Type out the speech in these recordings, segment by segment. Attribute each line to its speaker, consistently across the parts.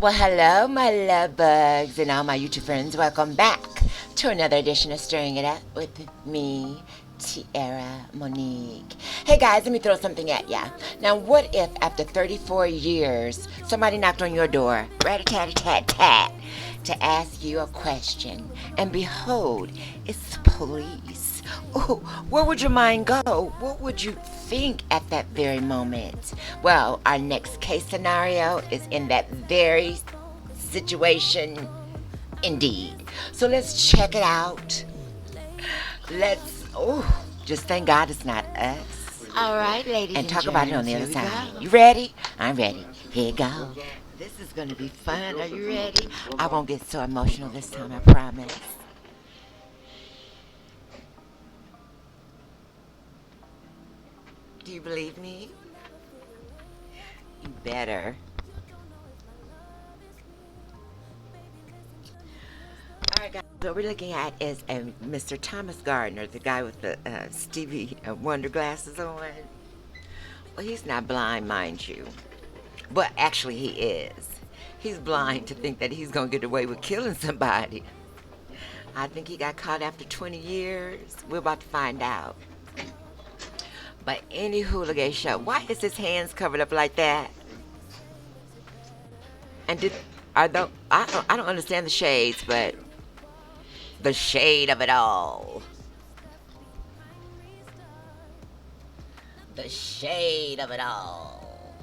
Speaker 1: Well, hello, my love bugs, and all my YouTube friends. Welcome back to another edition of Stirring It Up with me, Tiara Monique. Hey guys, let me throw something at ya. Now, what if after 34 years, somebody knocked on your door, rat-a-tat-a-tat-tat, to ask you a question, and behold, it's police. Ooh, where would your mind go? What would you think at that very moment? Well, our next case scenario is in that very situation indeed. So let's check it out. Just thank God it's not us. All right, ladies and talk about it on the other side. You ready? I'm ready. Here you go. This is going to be fun. Are you ready? I won't get so emotional this time, I promise. Do you believe me? You better. All right, guys. What we're looking at is Mr. Thomas Gardner, the guy with the Stevie Wonder glasses on. Well, he's not blind, mind you. But actually, he is. He's blind to think that he's going to get away with killing somebody. I think he got caught after 20 years. We're about to find out. But any hooligan show, why is his hands covered up like that? And I don't understand the shades, but the shade of it all. The shade of it all.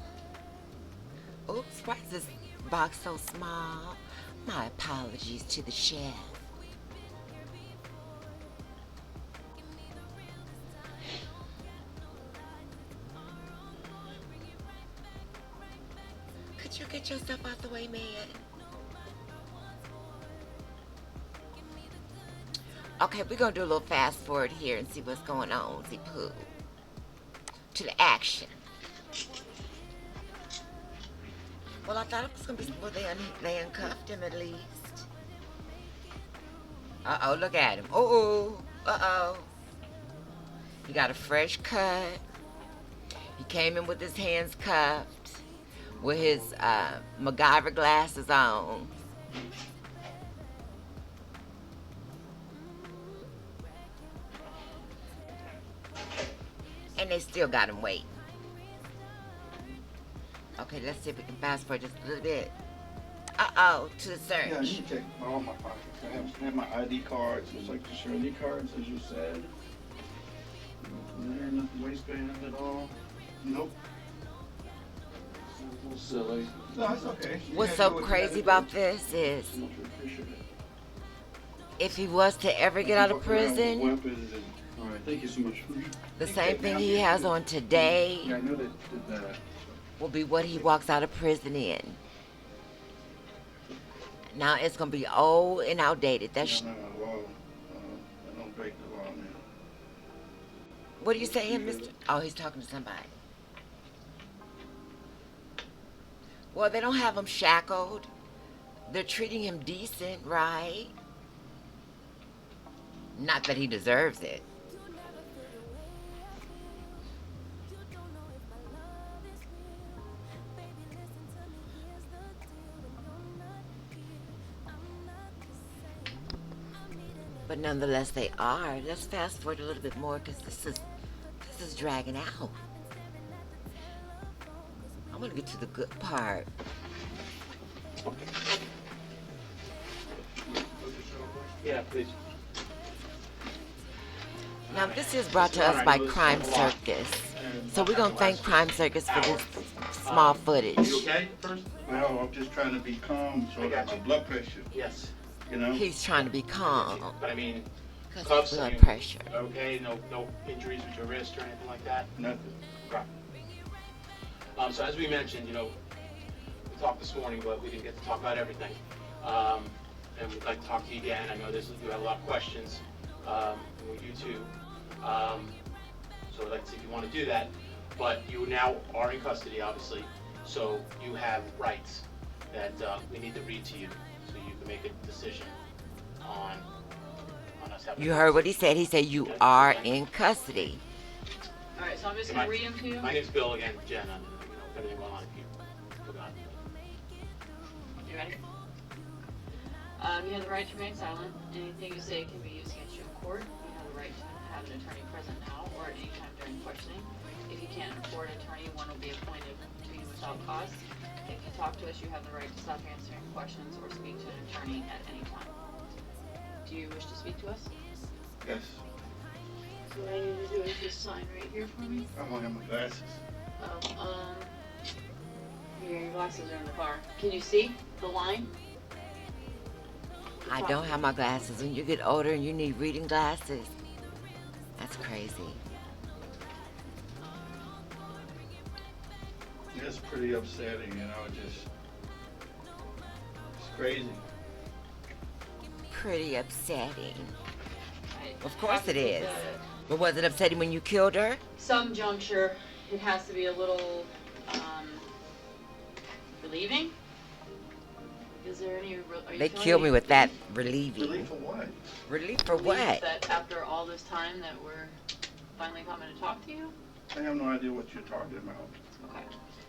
Speaker 1: Oops, why is this box so small? My apologies to the chef. Could you get yourself out the way, man? Okay, we're going to do a little fast forward here and see what's going on. See, poo. To the action. Well, I thought it was going to be... Well, they uncuffed him at least. Uh-oh, look at him. Uh-oh. He got a fresh cut. He came in with his hands cuffed, with his MacGyver glasses on. And they still got him waiting. Okay, let's see if we can fast forward just a little bit. Uh-oh, to the search.
Speaker 2: Yeah, you can check all my pockets. I have my ID cards, just like the Shirley cards, as you said. Nothing there, nothing waistband at all. Nope. It's a little silly. No, it's okay.
Speaker 1: What's so crazy about this is, if he was to ever get out of prison,
Speaker 2: All right, thank you so much.
Speaker 1: the same thing he has on today
Speaker 2: Yeah, I know that.
Speaker 1: will be what he walks out of prison in. Now it's gonna be old and outdated. That's
Speaker 2: No, law. I don't break the law, man.
Speaker 1: what are you saying, Mr.? Oh, he's talking to somebody. Well, they don't have him shackled. They're treating him decent, right? Not that he deserves it. But nonetheless, they are. Let's fast forward a little bit more because this is dragging out. I want to get to the good part.
Speaker 3: Yeah, please.
Speaker 1: Now, this is brought to us by Crime Circus. So we're going to thank Crime Circus for this small footage.
Speaker 3: You okay first?
Speaker 2: Well, I'm just trying to be calm, so I got my blood pressure,
Speaker 3: Yes.
Speaker 2: you know?
Speaker 1: He's trying to be calm
Speaker 3: But I mean,
Speaker 1: because
Speaker 3: cuffs,
Speaker 1: of
Speaker 3: I
Speaker 1: blood
Speaker 3: mean,
Speaker 1: pressure.
Speaker 3: okay, no injuries with your wrist or anything like that?
Speaker 2: Nothing.
Speaker 3: Right. So as we mentioned, we talked this morning, but we didn't get to talk about everything. And we'd like to talk to you again. I know you had a lot of questions, and you too. So I'd like to see if you want to do that. But you now are in custody, obviously, so you have rights that we need to read to you, so you can make a decision on us having.
Speaker 1: You heard what he said. He said you are in custody.
Speaker 4: All right, so I'm just gonna read them to you.
Speaker 3: My name's Bill again, Jen. If anything went on, if you forgot.
Speaker 4: You ready? You have the right to remain silent. Anything you say can be used against you in court. You have the right to have an attorney present now or at any time during questioning. If you can't afford an attorney, one will be appointed to you without cost. If you talk to us, you have the right to stop answering questions or speak to an attorney at any time. Do you wish to speak to us?
Speaker 2: Yes.
Speaker 4: So what I need to do is just sign right here for me.
Speaker 2: I don't have my glasses.
Speaker 4: Your glasses are in the car. Can you see the line?
Speaker 1: I don't have my glasses. When you get older and you need reading glasses, that's crazy.
Speaker 2: It's pretty upsetting, you know, it's crazy.
Speaker 1: Pretty upsetting.
Speaker 4: I
Speaker 1: Of course
Speaker 4: have to
Speaker 1: it
Speaker 4: put
Speaker 1: is.
Speaker 4: the-
Speaker 1: But was it upsetting when you killed her?
Speaker 4: Some juncture, it has to be a little, relieving. Is there any, are you
Speaker 1: They
Speaker 4: feeling
Speaker 1: killed me
Speaker 4: any
Speaker 1: with that
Speaker 2: Relief
Speaker 1: relieving.
Speaker 2: for what?
Speaker 1: Relief for
Speaker 4: relief
Speaker 1: what?
Speaker 4: that after all this time that we're finally coming to talk to you?
Speaker 2: I have no idea what you're talking about.
Speaker 4: Okay.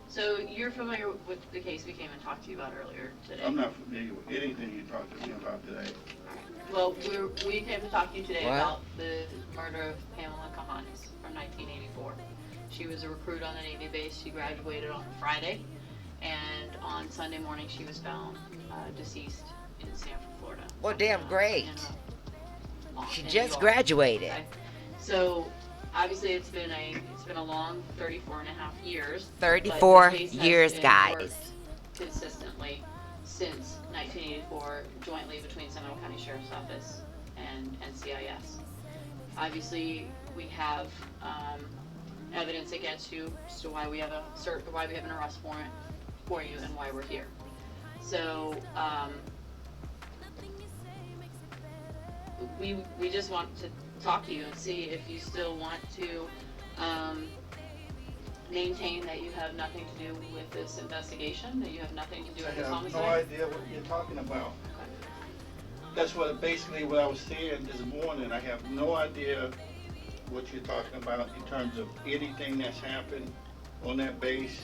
Speaker 4: So you're familiar with the case we came and talked to you about earlier today?
Speaker 2: I'm not familiar with anything you talked to me about today.
Speaker 4: Well, we came to talk to you today
Speaker 1: What?
Speaker 4: about the murder of Pamela Kahanis from 1984. She was a recruit on the Navy base. She graduated on Friday, and on Sunday morning she was found deceased in Sanford, Florida.
Speaker 1: Well, damn great. She just
Speaker 4: York.
Speaker 1: graduated.
Speaker 4: Okay. So obviously it's been a long 34 and a half years. but the
Speaker 1: 34
Speaker 4: case has
Speaker 1: years,
Speaker 4: been
Speaker 1: guys.
Speaker 4: worked consistently since 1984, jointly between Seminole County Sheriff's Office and NCIS. Obviously, we have evidence against you as to why we have why we have an arrest warrant for you and why we're here. So we just want to talk to you and see if you still want to maintain that you have nothing to do with this investigation, that you have nothing to do
Speaker 2: I
Speaker 4: with this
Speaker 2: have
Speaker 4: homicide.
Speaker 2: no idea what you're talking about.
Speaker 4: Okay.
Speaker 2: That's basically what I was saying this morning. I have no idea what you're talking about in terms of anything that's happened on that base.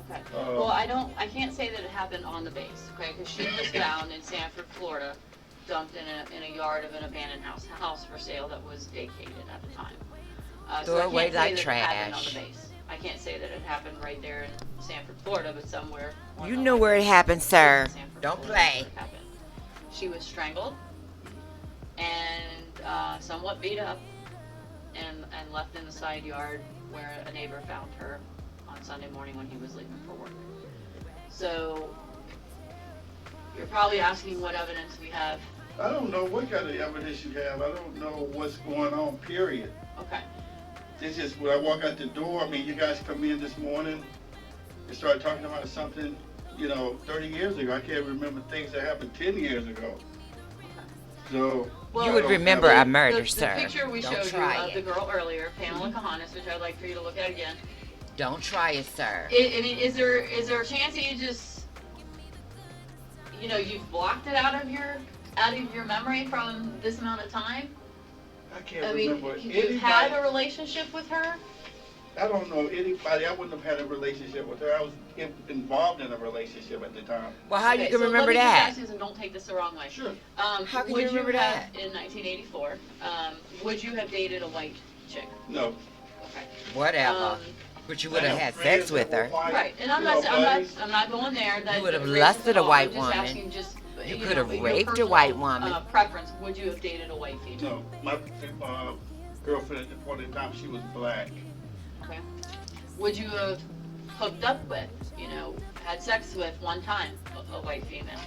Speaker 4: Okay.
Speaker 2: Uh,
Speaker 4: Well, I can't say that it happened on the base, okay, because she was found in Sanford, Florida, dumped in a yard of an abandoned house for sale that was vacated at the time.
Speaker 1: Throw
Speaker 4: So I
Speaker 1: away
Speaker 4: can't say
Speaker 1: like
Speaker 4: that it happened on
Speaker 1: trash.
Speaker 4: the base. I can't say that it happened right there in Sanford, Florida, but somewhere. on
Speaker 1: You
Speaker 4: the
Speaker 1: know
Speaker 4: line
Speaker 1: where it happened, sir.
Speaker 4: in Sanford,
Speaker 1: Don't
Speaker 4: Florida
Speaker 1: play.
Speaker 4: where it happened. She was strangled and somewhat beat up and left in the side yard where a neighbor found her on Sunday morning when he was leaving for work. So you're probably asking what evidence we have.
Speaker 2: I don't know what kind of evidence you have. I don't know what's going on, period.
Speaker 4: Okay.
Speaker 2: It's just when I walk out the door, I mean, you guys come in this morning and start talking about something, 30 years ago. I can't remember things that happened 10 years ago. So.
Speaker 4: Well,
Speaker 1: You would
Speaker 2: I don't
Speaker 1: remember
Speaker 2: have
Speaker 1: a murder,
Speaker 4: the
Speaker 1: sir.
Speaker 4: picture we
Speaker 1: Don't
Speaker 4: showed you
Speaker 1: try
Speaker 4: of the
Speaker 1: it.
Speaker 4: girl earlier, Pamela Kahanis, which I'd like for you to look at again.
Speaker 1: Don't try it, sir.
Speaker 4: I mean, is there a chance that you just, you've blocked it out of your memory from this amount of time?
Speaker 2: I can't
Speaker 4: I mean,
Speaker 2: remember
Speaker 4: you've had a
Speaker 2: anybody.
Speaker 4: relationship with her?
Speaker 2: I don't know anybody. I wouldn't have had a relationship with her. I was involved in a relationship at the time.
Speaker 1: Well, how
Speaker 4: Okay,
Speaker 1: you can
Speaker 4: so
Speaker 1: remember
Speaker 4: let me just
Speaker 1: that?
Speaker 4: ask you, and don't take this the wrong way.
Speaker 2: Sure.
Speaker 1: How can
Speaker 4: would
Speaker 1: you remember
Speaker 4: have,
Speaker 1: that?
Speaker 4: in 1984, would you have dated a white chick?
Speaker 2: No.
Speaker 4: Okay.
Speaker 1: Whatever.
Speaker 4: Um,
Speaker 1: But you would have
Speaker 2: I
Speaker 1: had
Speaker 2: friends
Speaker 1: sex with
Speaker 2: that were
Speaker 1: her.
Speaker 2: white,
Speaker 4: Right, and I'm
Speaker 2: buddies.
Speaker 4: not going there. That
Speaker 1: You would have
Speaker 4: racist
Speaker 1: lusted
Speaker 4: at
Speaker 1: a
Speaker 4: all.
Speaker 1: white
Speaker 4: I'm just
Speaker 1: woman.
Speaker 4: asking
Speaker 1: You
Speaker 4: know,
Speaker 1: could have
Speaker 4: your
Speaker 1: raped a
Speaker 4: personal,
Speaker 1: white woman.
Speaker 4: Preference, would you have dated a white female?
Speaker 2: No. My girlfriend at the point in time, she was black.
Speaker 4: Okay. Would you have hooked up with, had sex with one time a white female?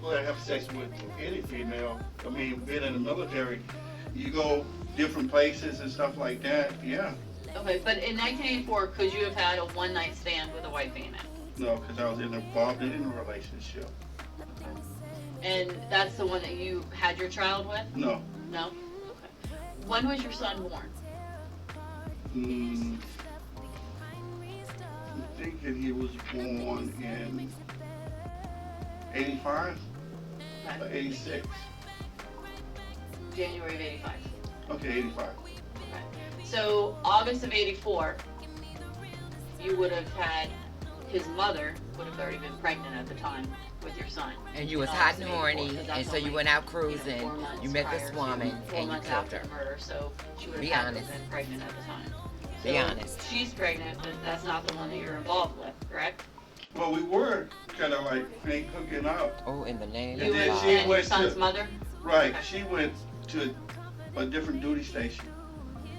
Speaker 2: Well, I have sex with any female. I mean, being in the military, you go different places and stuff like that. Yeah.
Speaker 4: Okay, but in 1984, could you have had a one-night stand with a white female?
Speaker 2: No, because I was involved in a relationship.
Speaker 4: And that's the one that you had your child with?
Speaker 2: No.
Speaker 4: No? Okay. When was your son born?
Speaker 2: I'm thinking he was born in 85 or
Speaker 4: Okay.
Speaker 2: 86.
Speaker 4: January of 85.
Speaker 2: Okay, 85.
Speaker 4: Okay. So August of 84, you would have had his mother would have already been pregnant at the time with your son.
Speaker 1: And you was
Speaker 4: know,
Speaker 1: hot and
Speaker 4: so
Speaker 1: horny,
Speaker 4: because that's
Speaker 1: and so you
Speaker 4: only,
Speaker 1: went out
Speaker 4: 4
Speaker 1: cruising.
Speaker 4: months
Speaker 1: You met
Speaker 4: prior
Speaker 1: this
Speaker 4: to-
Speaker 1: woman
Speaker 4: 4
Speaker 1: and you
Speaker 4: months
Speaker 1: killed
Speaker 4: after
Speaker 1: her.
Speaker 4: the murder, so she would
Speaker 1: Be
Speaker 4: have had to
Speaker 1: honest.
Speaker 4: have been pregnant at the time.
Speaker 1: Be
Speaker 4: So
Speaker 1: honest.
Speaker 4: she's pregnant, but that's not the one that you're involved with, correct?
Speaker 2: Well, we were kind of like hooking up.
Speaker 1: Oh, in the name
Speaker 2: And
Speaker 1: of
Speaker 2: then
Speaker 1: God.
Speaker 2: she
Speaker 4: and your
Speaker 2: went
Speaker 4: son's
Speaker 2: to-
Speaker 4: mother?
Speaker 2: Right, she went to a different duty station.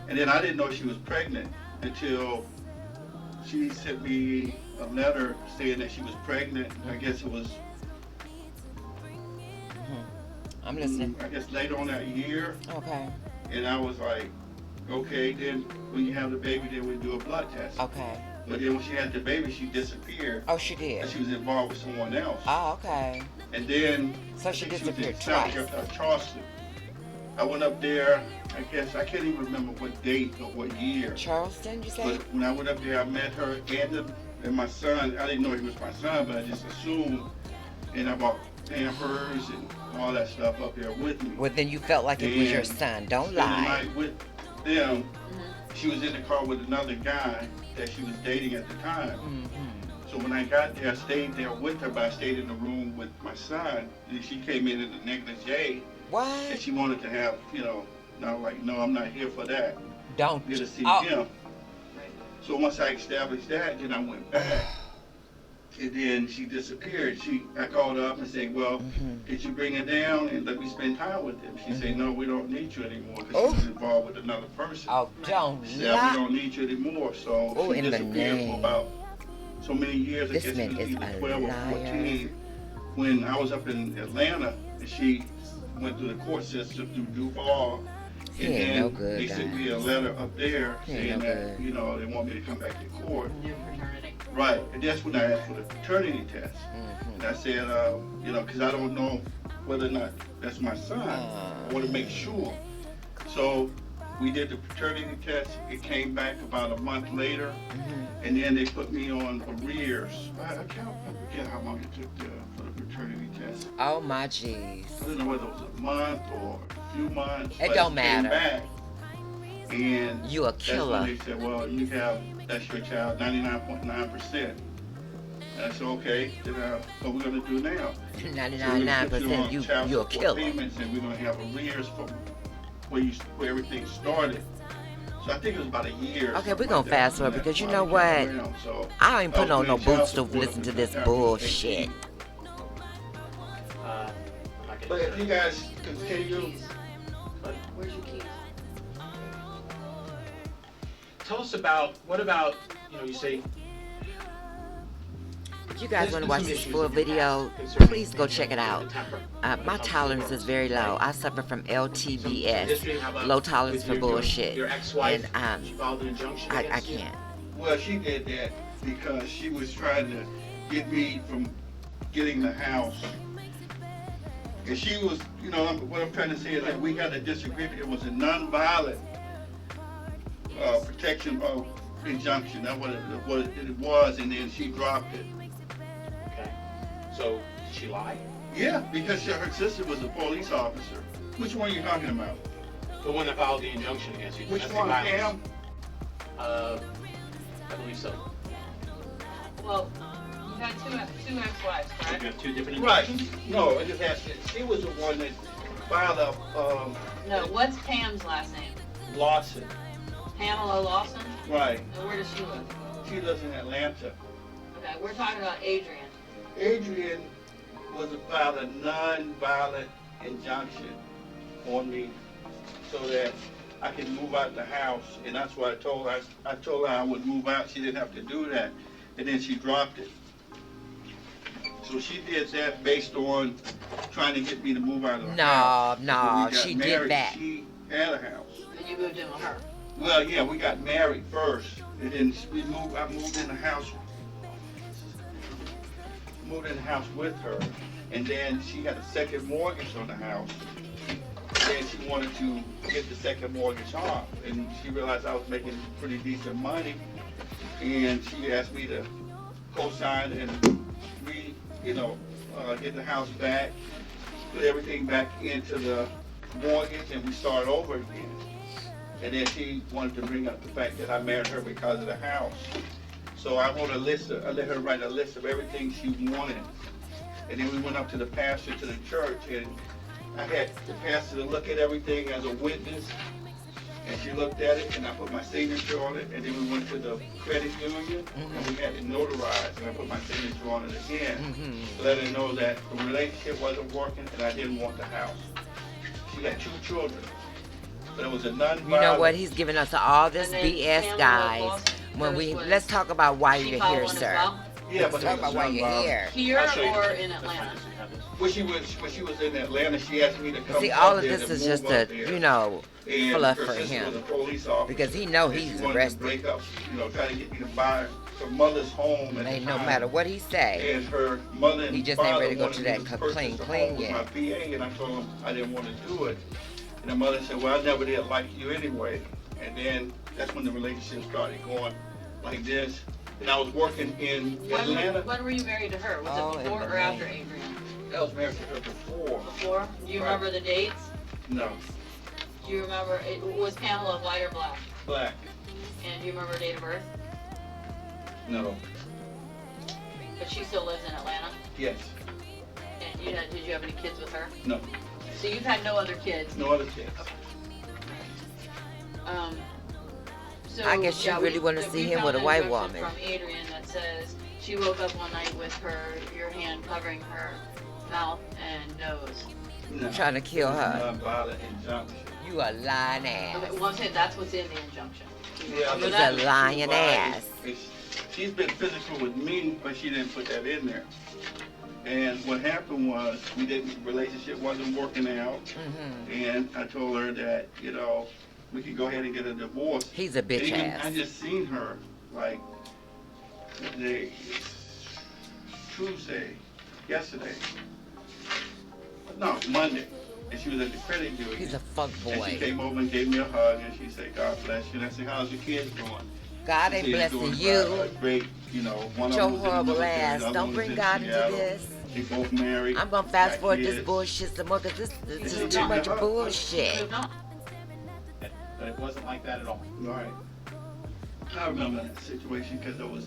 Speaker 2: And then I didn't know she was pregnant until she sent me a letter saying that she was pregnant. I guess it was,
Speaker 1: I'm listening.
Speaker 2: I guess later on that year.
Speaker 1: Okay.
Speaker 2: And I was like, okay, then when you have the baby, then we do a blood test.
Speaker 1: Okay.
Speaker 2: But then when she had the baby, she disappeared.
Speaker 1: Oh, she did.
Speaker 2: And she was involved with someone else.
Speaker 1: Oh, okay.
Speaker 2: And then
Speaker 1: So she
Speaker 2: I think
Speaker 1: disappeared
Speaker 2: was in South
Speaker 1: twice.
Speaker 2: Carolina, Charleston. I went up there, I guess, I can't even remember what date or what year.
Speaker 1: Charleston, you say?
Speaker 2: But when I went up there, I met her and my son. I didn't know he was my son, but I just assumed. And I bought Pampers and all that stuff up there with me.
Speaker 1: Well, then you felt like it was your
Speaker 2: And
Speaker 1: son. Don't
Speaker 2: Spent the
Speaker 1: lie.
Speaker 2: night with them. She was in the car with another guy that she was dating at the time.
Speaker 1: Mm-hmm.
Speaker 2: So when I got there, I stayed there with her, but I stayed in the room with my son. And she came in the negligee, and
Speaker 1: What?
Speaker 2: she wanted to have, and I was like, no, I'm not here for that.
Speaker 1: Don't.
Speaker 2: I'm here to see
Speaker 1: Oh,
Speaker 2: him. So once I established that, then I went back. And then she disappeared. I called her up and said, well,
Speaker 1: Mhm.
Speaker 2: did you bring her down and let me spend time with him? She said, no, we don't need you anymore because
Speaker 1: Oh.
Speaker 2: she was involved with another person.
Speaker 1: Oh, don't
Speaker 2: She said, we
Speaker 1: lie.
Speaker 2: don't need you anymore. So
Speaker 1: Oh,
Speaker 2: she
Speaker 1: in the
Speaker 2: disappeared
Speaker 1: name.
Speaker 2: for about so many years.
Speaker 1: This
Speaker 2: I guess
Speaker 1: man
Speaker 2: she was
Speaker 1: is
Speaker 2: either
Speaker 1: a
Speaker 2: 12 or
Speaker 1: liar.
Speaker 2: 14. When I was up in Atlanta, and she went through the court system through Duval.
Speaker 1: He
Speaker 2: And
Speaker 1: ain't
Speaker 2: then
Speaker 1: no good,
Speaker 2: they sent
Speaker 1: guys.
Speaker 2: me a letter up there
Speaker 1: He ain't
Speaker 2: saying
Speaker 1: no
Speaker 2: that,
Speaker 1: good.
Speaker 2: they want me to come back to court.
Speaker 4: New fraternity.
Speaker 2: Right, and that's when I asked for the paternity test.
Speaker 1: Mhm.
Speaker 2: And I said, because I don't know whether or not that's my son. I want to make sure. So we did the paternity test. It came back about a month later,
Speaker 1: Mhm.
Speaker 2: and then they put me on arrears. I forget how long it took for the paternity test.
Speaker 1: Oh, my jeez.
Speaker 2: I don't know whether it was a month or a few months.
Speaker 1: It
Speaker 2: but
Speaker 1: don't
Speaker 2: came
Speaker 1: matter.
Speaker 2: back. And
Speaker 1: You a
Speaker 2: that's
Speaker 1: killer.
Speaker 2: when they said, well, that's your child, 99.9%. And I said, okay, then what we're going to do now? So we're gonna put
Speaker 1: 99%.
Speaker 2: on
Speaker 1: You
Speaker 2: child
Speaker 1: a
Speaker 2: support
Speaker 1: killer.
Speaker 2: Payments, and we're going to have arrears from where everything started. So I think it was about a year.
Speaker 1: Okay, we're
Speaker 2: something
Speaker 1: gonna
Speaker 2: like that,
Speaker 1: fast forward
Speaker 2: when that
Speaker 1: because you know
Speaker 2: finally came
Speaker 1: what?
Speaker 2: around. So
Speaker 1: I ain't putting
Speaker 2: I
Speaker 1: on
Speaker 2: was
Speaker 1: no
Speaker 2: paying child
Speaker 1: boots to
Speaker 2: support
Speaker 1: listen to
Speaker 2: up
Speaker 1: this
Speaker 2: until I was
Speaker 1: bullshit.
Speaker 2: 18.
Speaker 3: I'm not
Speaker 2: But
Speaker 3: getting
Speaker 2: if you guys continue,
Speaker 4: Keys. Where's your keys?
Speaker 3: Tell us about, you say.
Speaker 1: If you guys want to watch
Speaker 3: There's
Speaker 1: this
Speaker 3: some
Speaker 1: full
Speaker 3: issues in your
Speaker 1: video,
Speaker 3: past concerning
Speaker 1: please go check it out.
Speaker 3: the temper.
Speaker 1: My tolerance is very low. I suffer from LTBS, low tolerance for bullshit.
Speaker 3: Your ex-wife,
Speaker 1: And
Speaker 3: she filed an injunction
Speaker 1: I
Speaker 3: against you?
Speaker 1: can't.
Speaker 2: well, she did that because she was trying to get me from getting the house. And she was, what I'm trying to say is that we had a disagreement. It was a non-violent protection of injunction. That's what it was, and then she dropped it.
Speaker 3: Okay. So, did she lie?
Speaker 2: Yeah, because her sister was a police officer. Which one are you talking about?
Speaker 3: The one that filed the injunction against you?
Speaker 2: Which
Speaker 3: domestic
Speaker 2: one,
Speaker 3: violence.
Speaker 2: Pam?
Speaker 3: I believe so.
Speaker 4: Well, you had two ex-wives,
Speaker 3: You
Speaker 4: correct?
Speaker 3: have two different
Speaker 2: Right.
Speaker 3: injunctions?
Speaker 2: No, it just has to, she was the one that filed up
Speaker 4: No, what's Pam's last name?
Speaker 2: Lawson.
Speaker 4: Pamela Lawson?
Speaker 2: Right.
Speaker 4: And where does she live?
Speaker 2: She lives in Atlanta.
Speaker 4: Okay, we're talking about Adrian.
Speaker 2: Adrian was filed a non-violent injunction on me so that I can move out the house, and that's what I told her. I told her I would move out. She didn't have to do that, and then she dropped it. So she did that based on trying to get me to move out of the house. When we got
Speaker 1: she did
Speaker 2: married,
Speaker 1: that.
Speaker 2: She had a house.
Speaker 4: And you moved in with her.
Speaker 2: Well, yeah, we got married first, and then I moved in the house. Moved in the house with her, and then she had a second mortgage on the house. Then she wanted to get the second mortgage off, and she realized I was making pretty decent money, and she asked me to co-sign and get the house back, put everything back into the mortgage, and we start over again. And then she wanted to bring up the fact that I married her because of the house. So I wrote a list, I let her write a list of everything she wanted. And then we went up to the pastor to the church, and I had the pastor to look at everything as a witness. And she looked at it, and I put my signature on it, and then we went to the credit union, and we had it notarized, and I put my signature on it again, to let her know that the relationship wasn't working, and I didn't want the house. She had 2 children, but it was a nonviolent.
Speaker 1: You know what? He's giving us all this
Speaker 4: And then
Speaker 1: BS,
Speaker 4: Pamela
Speaker 1: guys.
Speaker 4: Foster
Speaker 1: When we
Speaker 4: was-
Speaker 1: let's talk about why
Speaker 4: She
Speaker 1: you're
Speaker 4: filed
Speaker 1: here,
Speaker 4: one as
Speaker 1: sir.
Speaker 4: well?
Speaker 2: Yeah,
Speaker 1: Let's
Speaker 2: but
Speaker 1: talk
Speaker 2: it
Speaker 1: about
Speaker 2: was
Speaker 1: why you're
Speaker 2: nonviolent.
Speaker 1: here.
Speaker 4: Here
Speaker 3: I'll show you.
Speaker 4: or in Atlanta?
Speaker 2: When she was in Atlanta, she asked me to come
Speaker 1: See,
Speaker 2: up
Speaker 1: all of
Speaker 2: there
Speaker 1: this
Speaker 2: to
Speaker 1: is
Speaker 2: move
Speaker 1: just
Speaker 2: up
Speaker 1: a,
Speaker 2: there.
Speaker 1: you know,
Speaker 2: And
Speaker 1: fluff
Speaker 2: her
Speaker 1: for
Speaker 2: sister
Speaker 1: him.
Speaker 2: was a police officer,
Speaker 1: because he know
Speaker 2: and she
Speaker 1: he's
Speaker 2: wanted to
Speaker 1: arrested.
Speaker 2: break up, try to get me to buy her mother's home at
Speaker 1: Ain't
Speaker 2: the
Speaker 1: no
Speaker 2: time.
Speaker 1: matter what he say.
Speaker 2: And her mother and
Speaker 1: He just ain't
Speaker 2: father
Speaker 1: ready to go
Speaker 2: wanted
Speaker 1: to
Speaker 2: me
Speaker 1: that
Speaker 2: purchase
Speaker 1: clean
Speaker 2: a
Speaker 1: clean
Speaker 2: home with
Speaker 1: yet.
Speaker 2: my VA, and I told him I didn't want to do it. And the mother said, well, I never did like you anyway. And then that's when the relationship started going like this. And I was working in Atlanta.
Speaker 4: When were you married to her? Was
Speaker 1: Oh,
Speaker 4: it before
Speaker 1: in
Speaker 4: or after
Speaker 1: Atlanta.
Speaker 4: Adrian?
Speaker 2: I was married to her before.
Speaker 4: Before? Do you
Speaker 2: Right.
Speaker 4: remember the dates?
Speaker 2: No,
Speaker 4: Do you remember, was Pamela white or black?
Speaker 2: black.
Speaker 4: And do you remember her date of birth?
Speaker 2: No,
Speaker 4: But she still lives in Atlanta?
Speaker 2: yes,
Speaker 4: And did you have any kids with her?
Speaker 2: no,
Speaker 4: So you've had no other kids?
Speaker 2: no other kids.
Speaker 4: So,
Speaker 1: I guess you really wanna see him with a white woman.
Speaker 4: From Adrian that says she woke up one night with your hand covering her mouth and nose.
Speaker 2: No.
Speaker 1: Trying to kill her.
Speaker 2: Nonviolent injunction.
Speaker 1: You a lying ass.
Speaker 4: Okay, well I'm saying that's what's in the injunction.
Speaker 2: Yeah,
Speaker 1: He's
Speaker 2: but
Speaker 1: a
Speaker 2: that-
Speaker 1: lying ass.
Speaker 2: She's been physical with me, but she didn't put that in there. And what happened was, relationship wasn't working out, and I told her that, we could go ahead and get a divorce.
Speaker 1: He's a bitch
Speaker 2: And even-
Speaker 1: ass.
Speaker 2: I just seen her, like, yesterday. No, Monday. And she was at the credit union.
Speaker 1: He's a fuck
Speaker 2: And she
Speaker 1: boy.
Speaker 2: came over and gave me a hug, and she said, God bless you. And I said, how's your kids doing?
Speaker 1: God
Speaker 2: She
Speaker 1: ain't
Speaker 2: said,
Speaker 1: blessing
Speaker 2: "Doing
Speaker 1: you.
Speaker 2: Great, one of
Speaker 1: Your
Speaker 2: them was in the
Speaker 1: horrible
Speaker 2: military,
Speaker 1: ass.
Speaker 2: the other
Speaker 1: Don't
Speaker 2: one
Speaker 1: bring
Speaker 2: was in
Speaker 1: God into
Speaker 2: Seattle.
Speaker 1: this.
Speaker 2: They both married.
Speaker 1: I'm gonna fast
Speaker 2: got
Speaker 1: forward this
Speaker 2: kids.
Speaker 1: bullshit some more because this
Speaker 2: It's
Speaker 1: is too much
Speaker 2: not-
Speaker 1: bullshit.
Speaker 4: Moved on.
Speaker 3: But it wasn't like that at all.
Speaker 2: Right. I remember that situation because it was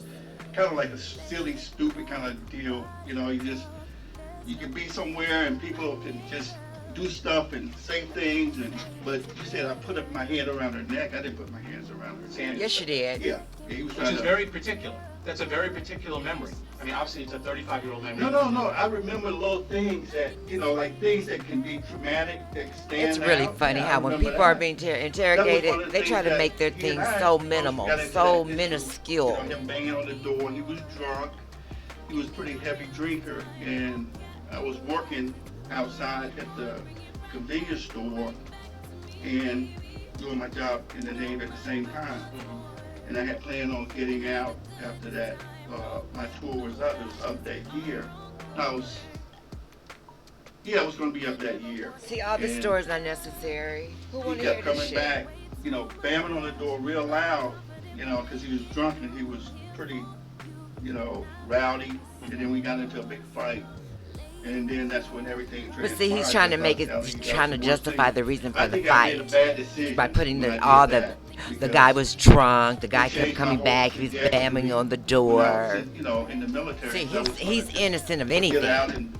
Speaker 2: kind of like a silly, stupid kind of deal. You can be somewhere and people can just do stuff and say things, but you said I put up my hand around her neck. I didn't put my hands around her neck.
Speaker 1: Yes, you did.
Speaker 2: Yeah, he was
Speaker 3: Which
Speaker 2: trying
Speaker 3: is
Speaker 2: to.
Speaker 3: very particular. That's a very particular memory. I mean, obviously, it's a 35-year-old memory.
Speaker 2: No. I remember little things that, like things that can be traumatic, that stand
Speaker 1: It's really
Speaker 2: out.
Speaker 1: funny
Speaker 2: Yeah, I
Speaker 1: how when
Speaker 2: remember
Speaker 1: people are
Speaker 2: that.
Speaker 1: being
Speaker 2: That was one
Speaker 1: interrogated,
Speaker 2: of the
Speaker 1: they try
Speaker 2: things
Speaker 1: to
Speaker 2: that
Speaker 1: make their
Speaker 2: he
Speaker 1: things
Speaker 2: and I
Speaker 1: so
Speaker 2: got
Speaker 1: minimal,
Speaker 2: into
Speaker 1: so
Speaker 2: that issue.
Speaker 1: minuscule.
Speaker 2: Him banging on the door. He was drunk. He was a pretty heavy drinker, and I was working outside at the convenience store and doing my job in the Navy at the same time. And I had planned on getting out after that. My tour was up. It was up that year. I was going to be up that year.
Speaker 1: See, all the
Speaker 2: And
Speaker 1: stories unnecessary. Who
Speaker 2: He
Speaker 1: want to hear
Speaker 2: kept
Speaker 1: this
Speaker 2: coming
Speaker 1: shit?
Speaker 2: back, banging on the door real loud, because he was drunk and he was pretty, rowdy. And then we got into a big fight. And then that's when everything transpired.
Speaker 1: But see, he's trying to make it,
Speaker 2: That's the
Speaker 1: trying to
Speaker 2: worst
Speaker 1: justify
Speaker 2: thing.
Speaker 1: the reason for
Speaker 2: I
Speaker 1: the
Speaker 2: think I made a
Speaker 1: fight
Speaker 2: bad decision
Speaker 1: by putting
Speaker 2: when I did
Speaker 1: all
Speaker 2: that,
Speaker 1: the
Speaker 2: because
Speaker 1: guy was drunk. The guy
Speaker 2: it
Speaker 1: kept
Speaker 2: changed
Speaker 1: coming
Speaker 2: my
Speaker 1: back.
Speaker 2: whole
Speaker 1: He was
Speaker 2: trajectory
Speaker 1: banging on the
Speaker 2: when I
Speaker 1: door.
Speaker 2: was in the military.
Speaker 1: See,
Speaker 2: that was
Speaker 1: he's
Speaker 2: gonna
Speaker 1: innocent of
Speaker 2: Get
Speaker 1: anything.
Speaker 2: out and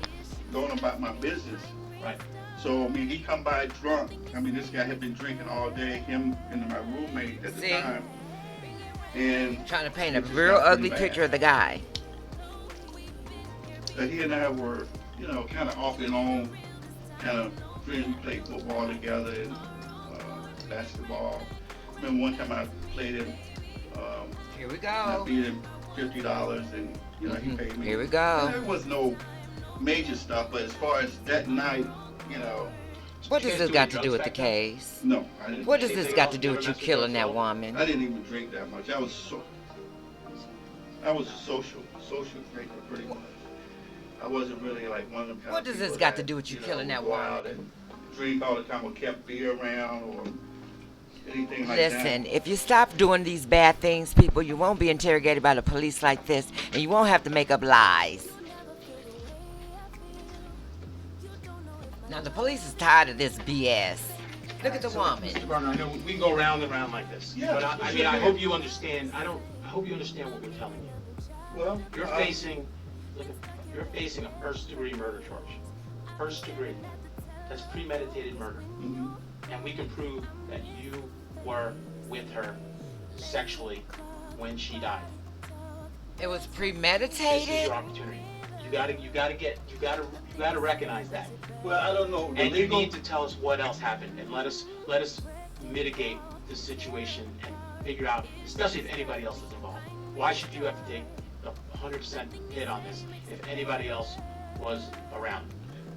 Speaker 2: going about my business.
Speaker 3: Right.
Speaker 2: So, he come by drunk. This guy had been drinking all day, him and my roommate at the
Speaker 1: See?
Speaker 2: time. And
Speaker 1: Trying to paint a
Speaker 2: it just
Speaker 1: real
Speaker 2: got pretty
Speaker 1: ugly
Speaker 2: bad.
Speaker 1: picture of the guy.
Speaker 2: He and I were, kind of off and on, kind of friends. We played football together and basketball. Remember one time I played him,
Speaker 1: Here we
Speaker 2: and I
Speaker 1: go.
Speaker 2: beat him $50 and, he paid me.
Speaker 1: Here we go.
Speaker 2: There was no major stuff, but as far as that night,
Speaker 1: What
Speaker 3: You
Speaker 1: does
Speaker 3: guys
Speaker 1: this
Speaker 3: do
Speaker 1: got
Speaker 3: any
Speaker 1: to do
Speaker 3: drugs
Speaker 1: with the
Speaker 3: back then?
Speaker 1: case?
Speaker 2: no, I didn't.
Speaker 1: What does
Speaker 3: Anything
Speaker 1: this got
Speaker 3: else?
Speaker 1: to do
Speaker 3: You
Speaker 1: with
Speaker 3: ever
Speaker 1: you
Speaker 3: messed with
Speaker 1: killing
Speaker 3: drugs
Speaker 1: that
Speaker 3: at all?
Speaker 1: woman?
Speaker 2: I didn't even drink that much. I was a social drinker pretty much. I wasn't really like one of them kind
Speaker 1: What
Speaker 2: of
Speaker 1: does
Speaker 2: people
Speaker 1: this got to
Speaker 2: that,
Speaker 1: do with you killing that
Speaker 2: go out
Speaker 1: woman?
Speaker 2: and drink all the time or kept beer around or anything like that.
Speaker 1: Listen, if you stop doing these bad things, people, you won't be interrogated by the police like this, and you won't have to make up lies. Now, the police is tired of this BS. Look at the woman.
Speaker 3: Mr. Barner, I know we can go round and round like this.
Speaker 2: Yeah,
Speaker 3: But
Speaker 2: for
Speaker 3: I
Speaker 2: sure,
Speaker 3: mean, I
Speaker 2: yeah.
Speaker 3: hope you understand, hope you understand what we're telling you.
Speaker 2: Well,
Speaker 3: You're facing a first-degree murder charge. First degree. That's premeditated murder.
Speaker 2: mhm.
Speaker 3: And we can prove that you were with her sexually when she died.
Speaker 1: It was
Speaker 3: This is
Speaker 1: premeditated.
Speaker 3: your opportunity. You gotta recognize that.
Speaker 2: Well, I don't know. The
Speaker 3: And you
Speaker 2: legal-
Speaker 3: need to tell us what else happened and let us mitigate the situation and figure out, especially if anybody else is involved. Why should you have to take a 100% hit on this if anybody else was around?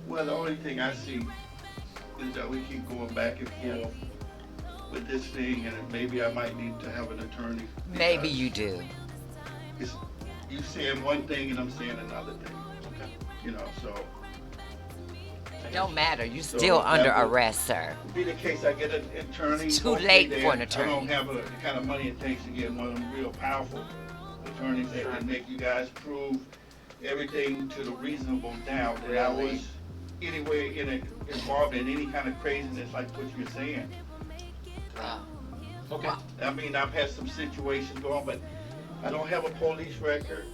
Speaker 2: Well, the only thing I see is that we keep going back and forth with this thing, and maybe I might need to have an attorney.
Speaker 1: Maybe
Speaker 2: because
Speaker 1: you do.
Speaker 2: You saying one thing and I'm saying another thing,
Speaker 3: Okay.
Speaker 2: you know, so.
Speaker 1: Don't matter. You
Speaker 2: So
Speaker 1: still
Speaker 2: that
Speaker 1: under
Speaker 2: would-
Speaker 1: arrest, sir.
Speaker 2: Be the case, I get an attorney.
Speaker 1: It's too
Speaker 2: okay,
Speaker 1: late
Speaker 2: then
Speaker 1: for an
Speaker 2: I
Speaker 1: attorney.
Speaker 2: don't have the kind of money it takes to get one of them real powerful attorneys that can make you guys prove everything to the reasonable doubt that I
Speaker 3: Really?
Speaker 2: was anyway involved in any kind of craziness like what you're saying.
Speaker 3: Okay.
Speaker 2: I mean, I've had some situations going, but I don't have a police record.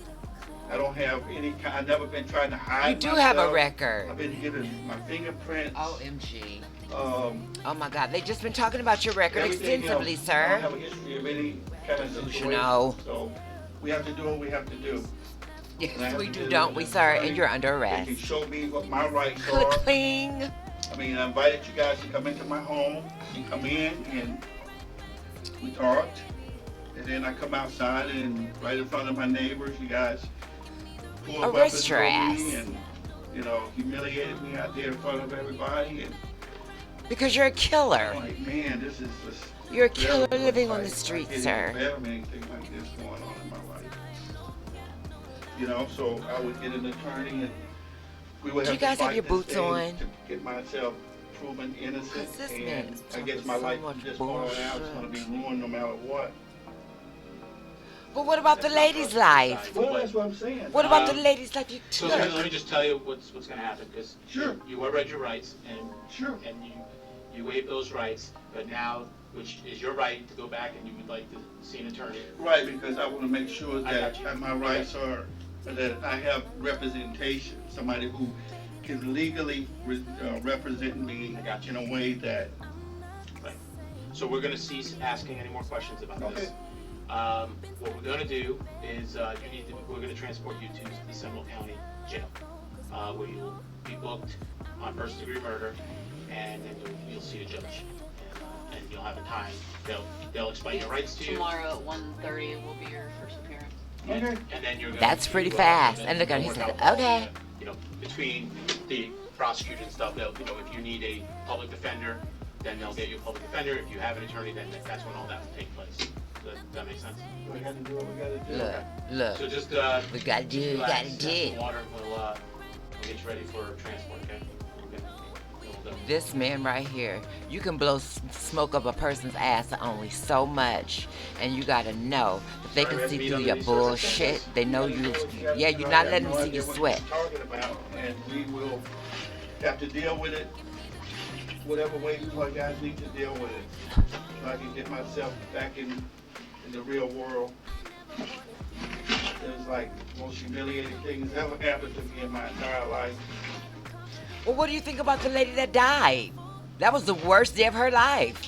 Speaker 2: I don't have any kind, I've never been trying to hide
Speaker 1: You do have a
Speaker 2: myself.
Speaker 1: record.
Speaker 2: I've been given my fingerprints.
Speaker 1: OMG.
Speaker 2: Um,
Speaker 1: Oh my God. They just been talking about your record
Speaker 2: everything
Speaker 1: extensively,
Speaker 2: else. I don't
Speaker 1: sir.
Speaker 2: have a history of any kind of situation.
Speaker 1: Delusional.
Speaker 2: So we have to do what we have to do. And I
Speaker 1: Yes,
Speaker 2: have
Speaker 1: we
Speaker 2: to
Speaker 1: do,
Speaker 2: get
Speaker 1: don't
Speaker 2: an
Speaker 1: we, sir?
Speaker 2: attorney
Speaker 1: And you're under
Speaker 2: that
Speaker 1: arrest.
Speaker 2: can show me what my rights
Speaker 1: Click,
Speaker 2: are.
Speaker 1: cling.
Speaker 2: I mean, I invited you guys to come into my home. You come in and we talked. And then I come outside and right in front of my neighbors, you guys pulled
Speaker 1: Arrest
Speaker 2: weapons
Speaker 1: your
Speaker 2: on me
Speaker 1: ass.
Speaker 2: and, you know, humiliated me out there in front of everybody. And
Speaker 1: Because you're a killer.
Speaker 2: I'm like, man, this is just.
Speaker 1: You're a killer
Speaker 2: terrible.
Speaker 1: living on the
Speaker 2: Like,
Speaker 1: street,
Speaker 2: I can't
Speaker 1: sir.
Speaker 2: even fathom anything like this going on in my life. You know, so I would get an attorney and we would
Speaker 1: Do
Speaker 2: have
Speaker 1: you guys
Speaker 2: to
Speaker 1: have
Speaker 2: fight
Speaker 1: your
Speaker 2: this
Speaker 1: boots
Speaker 2: thing
Speaker 1: on?
Speaker 2: to get myself proven innocent.
Speaker 1: 'Cause this man
Speaker 2: And
Speaker 1: is
Speaker 2: I guess
Speaker 1: talking
Speaker 2: my
Speaker 1: so
Speaker 2: life
Speaker 1: much
Speaker 2: from this point on out is gonna be
Speaker 1: bullshit.
Speaker 2: ruined no matter what.
Speaker 1: But what about the
Speaker 3: That's not
Speaker 1: lady's
Speaker 3: for us to
Speaker 1: life?
Speaker 3: decide.
Speaker 2: Well, that's what I'm saying.
Speaker 1: What about the
Speaker 3: Um,
Speaker 1: lady's life you
Speaker 3: So
Speaker 1: took?
Speaker 3: let me just tell you what's gonna happen, because
Speaker 2: Sure.
Speaker 3: you read your rights and
Speaker 2: Sure.
Speaker 3: you waive those rights, but now, which is your right to go back and you would like to see an attorney.
Speaker 2: Right, because I wanna make sure
Speaker 3: I
Speaker 2: that
Speaker 3: got you.
Speaker 2: my rights are, that I have representation, somebody who can legally represent me
Speaker 3: I got you.
Speaker 2: in a way that.
Speaker 3: Right. So we're gonna cease asking any more questions about this.
Speaker 2: Okay.
Speaker 3: What we're gonna do is, we're gonna transport you to the Seminole County Jail, where you'll be booked on first-degree murder, and then you'll see a judge. And you'll have a time, they'll explain your rights to you.
Speaker 4: Tomorrow at 1:30 will be your first appearance.
Speaker 2: Okay.
Speaker 3: And then you're gonna.
Speaker 1: That's pretty
Speaker 3: do,
Speaker 1: fast.
Speaker 3: then
Speaker 1: And look at him, he
Speaker 3: work
Speaker 1: said,
Speaker 3: out all
Speaker 1: okay.
Speaker 3: the, you know, between the prosecutor and stuff, they'll, if you need a public defender, then they'll get you a public defender. If you have an attorney, then that's when all that will take place. Does that make sense?
Speaker 2: We gotta do what we gotta do.
Speaker 1: Look,
Speaker 3: So
Speaker 1: look.
Speaker 3: just,
Speaker 1: We gotta do, we
Speaker 3: relax,
Speaker 1: gotta
Speaker 3: have
Speaker 1: do.
Speaker 3: some water, we'll get you ready for transport, okay? Okay. Then we'll go.
Speaker 1: This man right here, you can blow smoke up a person's ass only so much, and you gotta know that they
Speaker 3: Sorry,
Speaker 1: can
Speaker 3: we
Speaker 1: see
Speaker 3: meet
Speaker 1: through
Speaker 3: under
Speaker 1: your
Speaker 3: these
Speaker 1: bullshit.
Speaker 3: circumstances.
Speaker 1: They know you. Yeah, you're not letting them see you sweat.
Speaker 2: Talking about, and we will have to deal with it, whatever way you guys need to deal with it, so I can get myself back in the real world. It was like most humiliating things ever happened to me in my entire life.
Speaker 1: Well, what do you think about the lady that died? That was the worst day of her life.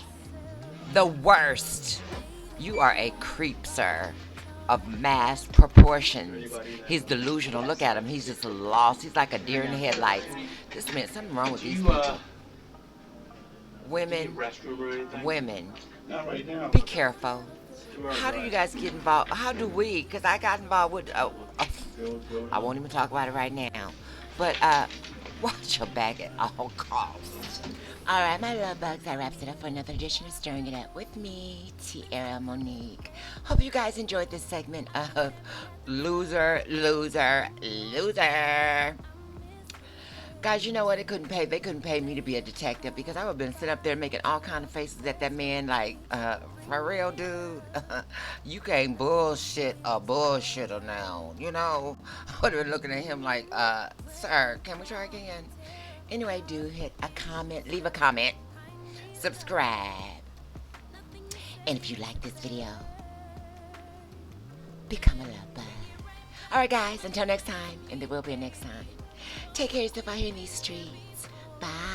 Speaker 1: The worst. You are a creep, sir, of mass proportions. He's delusional. Look at him. He's just lost. He's like a deer in the headlights. This man, something wrong with
Speaker 3: Do
Speaker 1: these
Speaker 3: you,
Speaker 1: people.
Speaker 3: need a
Speaker 1: Women,
Speaker 3: restroom or anything?
Speaker 1: women,
Speaker 2: Not right now.
Speaker 1: be careful.
Speaker 2: To our
Speaker 1: How do you
Speaker 2: right.
Speaker 1: guys get involved? How do we? Because I got involved with, I won't even talk about it right now. But watch your back at all costs. All right, my love bugs, that wraps it up for another edition of Stirring It Up with me, Tierra Monique. Hope you guys enjoyed this segment of Loser, Loser, Loser. Guys, you know what? They couldn't pay me to be a detective because I would have been sitting up there making all kind of faces at that man like, for real, dude, you can't bullshit a bullshitter now, you know? I would have been looking at him like, sir, can we try again? Anyway, do hit a comment, leave a comment, subscribe. And if you like this video, become a love bug. All right, guys, until next time, and there will be a next time. Take care of yourself out here in these streets. Bye.